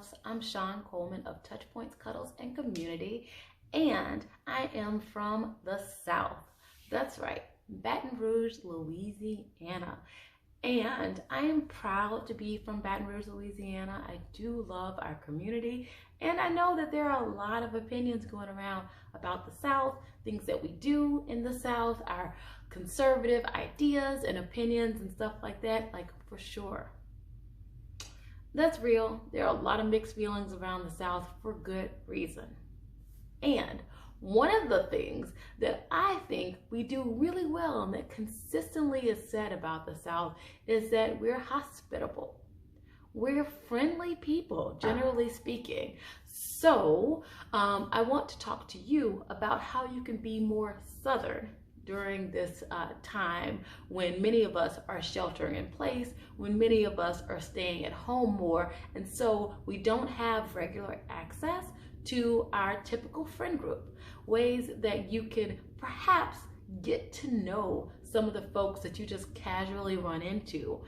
Loves. I'm Sean Coleman of Touchpoints, Cuddles, and Community, and I am from the South. That's right, Baton Rouge, Louisiana. And I am proud to be from Baton Rouge, Louisiana. I do love our community, and I know that there are a lot of opinions going around about the South, things that we do in the South, our conservative ideas and opinions and stuff like that, like for sure. That's real. There are a lot of mixed feelings around the South for good reason. And one of the things that I think we do really well and that consistently is said about the South is that we're hospitable. We're friendly people, generally speaking. So I want to talk to you about how you can be more Southern during this time when many of us are sheltering in place, when many of us are staying at home more, and so we don't have regular access to our typical friend group. Ways that you can perhaps get to know some of the folks that you just casually run into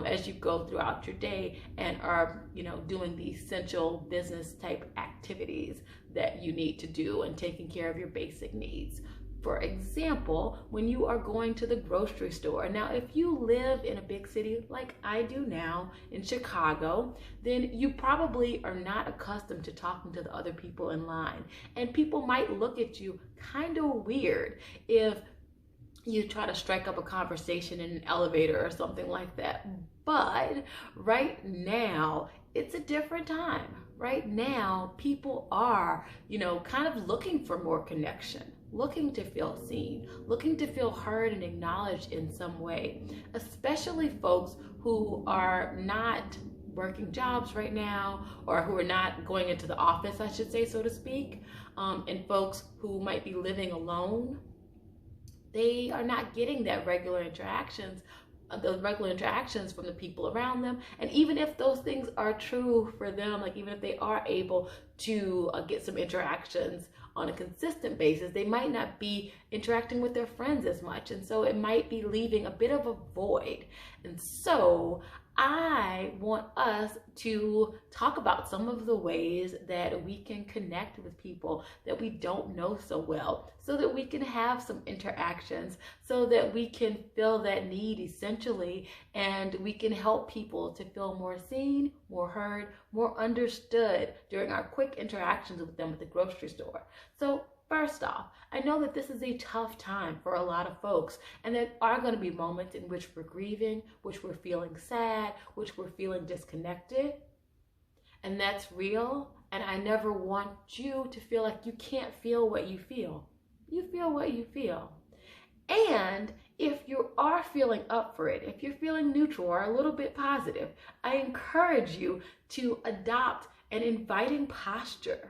as you go throughout your day and are, doing the essential business type activities that you need to do and taking care of your basic needs. For example, when you are going to the grocery store. Now, if you live in a big city like I do now in Chicago, then you probably are not accustomed to talking to the other people in line. And people might look at you kind of weird if you try to strike up a conversation in an elevator or something like that. But right now, it's a different time. Right now, people are, kind of looking for more connection, looking to feel seen, looking to feel heard and acknowledged in some way, especially folks who are not working jobs right now or who are not going into the office, I should say, so to speak, and folks who might be living alone. They are not getting those regular interactions from the people around them. And even if those things are true for them, like even if they are able to get some interactions on a consistent basis, they might not be interacting with their friends as much. And so it might be leaving a bit of a void. And so I want us to talk about some of the ways that we can connect with people that we don't know so well, so that we can have some interactions, so that we can fill that need essentially, and we can help people to feel more seen, more heard, more understood during our quick interactions with them at the grocery store. So first off, I know that this is a tough time for a lot of folks, and there are going to be moments in which we're grieving, which we're feeling sad, which we're feeling disconnected, and that's real. And I never want you to feel like you can't feel what you feel. You feel what you feel. And if you are feeling up for it, if you're feeling neutral or a little bit positive, I encourage you to adopt an inviting posture,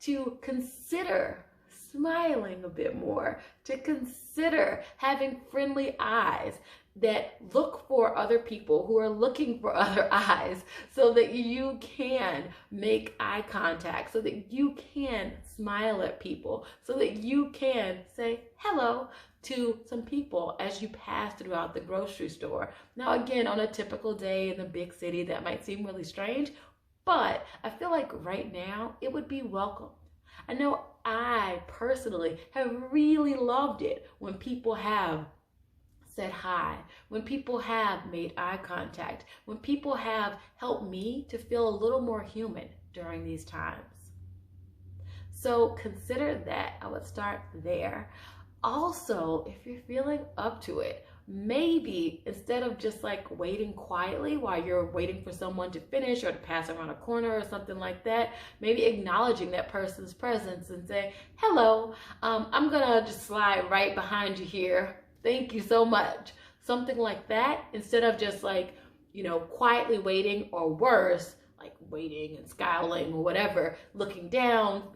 to consider smiling a bit more, to consider having friendly eyes that look for other people who are looking for other eyes, so that you can make eye contact, so that you can smile at people, so that you can say hello to some people as you pass throughout the grocery store. Now, again, on a typical day in the big city, that might seem really strange, but I feel like right now it would be welcome. I know I personally have really loved it when people have said hi, when people have made eye contact, when people have helped me to feel a little more human during these times. So consider that. I would start there. Also, if you're feeling up to it, maybe instead of just like waiting quietly while you're waiting for someone to finish or to pass around a corner or something like that, maybe acknowledging that person's presence and say, hello, I'm gonna just slide right behind you here. Thank you so much. Something like that, instead of just like, quietly waiting, or worse, like waiting and scowling or whatever, looking down,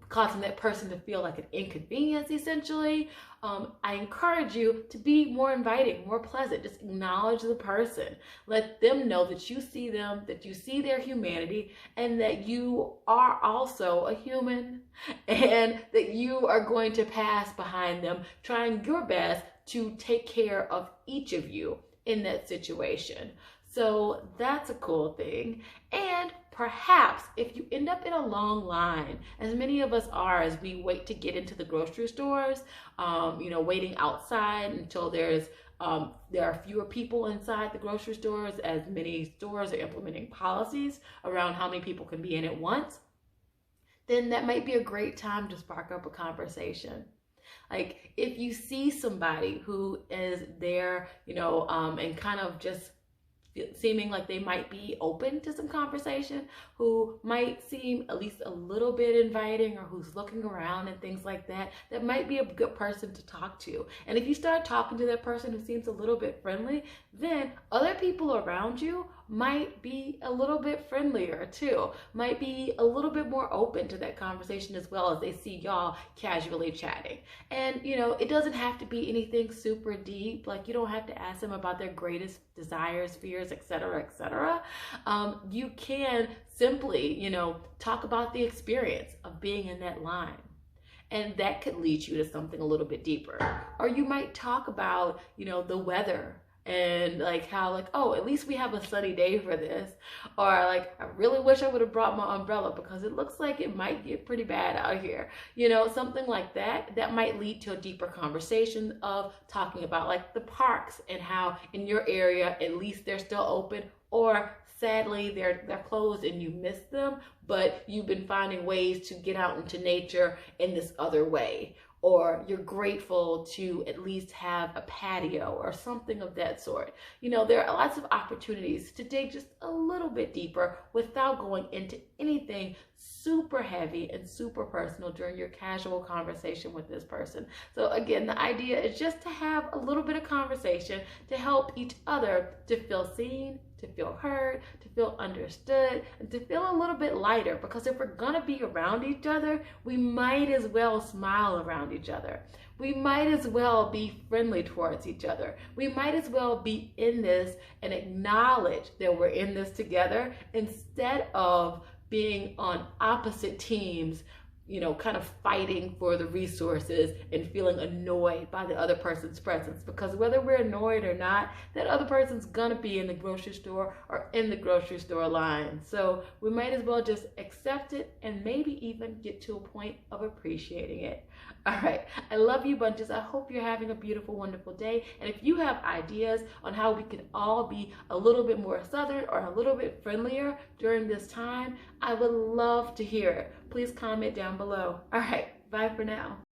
causing that person to feel like an inconvenience, essentially. I encourage you to be more inviting, more pleasant. Just acknowledge the person. Let them know that you see them, that you see their humanity, and that you are also a human, and that you are going to pass behind them, trying your best to take care of each of you in that situation. So that's a cool thing. And perhaps if you end up in a long line, as many of us are as we wait to get into the grocery stores, waiting outside until there are fewer people inside the grocery stores, as many stores are implementing policies around how many people can be in at once, then that might be a great time to spark up a conversation. Like if you see somebody who is there, and kind of just seeming like they might be open to some conversation, who might seem at least a little bit inviting, or who's looking around and things like that, that might be a good person to talk to. And if you start talking to that person who seems a little bit friendly, then other people around you might be a little bit friendlier too, might be a little bit more open to that conversation as well, as they see y'all casually chatting. And it doesn't have to be anything super deep. Like you don't have to ask them about their greatest desires, fears, etc., etc. You can simply, talk about the experience of being in that line. And that could lead you to something a little bit deeper. Or you might talk about, the weather, and like how oh, at least we have a sunny day for this. Or like, I really wish I would have brought my umbrella because it looks like it might get pretty bad out here. Something like that might lead to a deeper conversation of talking about like the parks and how in your area, at least they're still open, or sadly they're closed and you miss them, but you've been finding ways to get out into nature in this other way. Or you're grateful to at least have a patio or something of that sort. There are lots of opportunities to dig just a little bit deeper without going into anything super heavy and super personal during your casual conversation with this person. So again, the idea is just to have a little bit of conversation to help each other to feel seen, to feel heard, to feel understood, and to feel a little bit lighter. Because if we're gonna be around each other, we might as well smile around each other. We might as well be friendly towards each other. We might as well be in this and acknowledge that we're in this together, instead of being on opposite teams, kind of fighting for the resources and feeling annoyed by the other person's presence. Because whether we're annoyed or not, that other person's gonna be in the grocery store or in the grocery store line. So we might as well just accept it and maybe even get to a point of appreciating it. All right, I love you bunches. I hope you're having a beautiful, wonderful day. And if you have ideas on how we can all be a little bit more Southern or a little bit friendlier during this time, I would love to hear it. Please comment down below. All right, bye for now.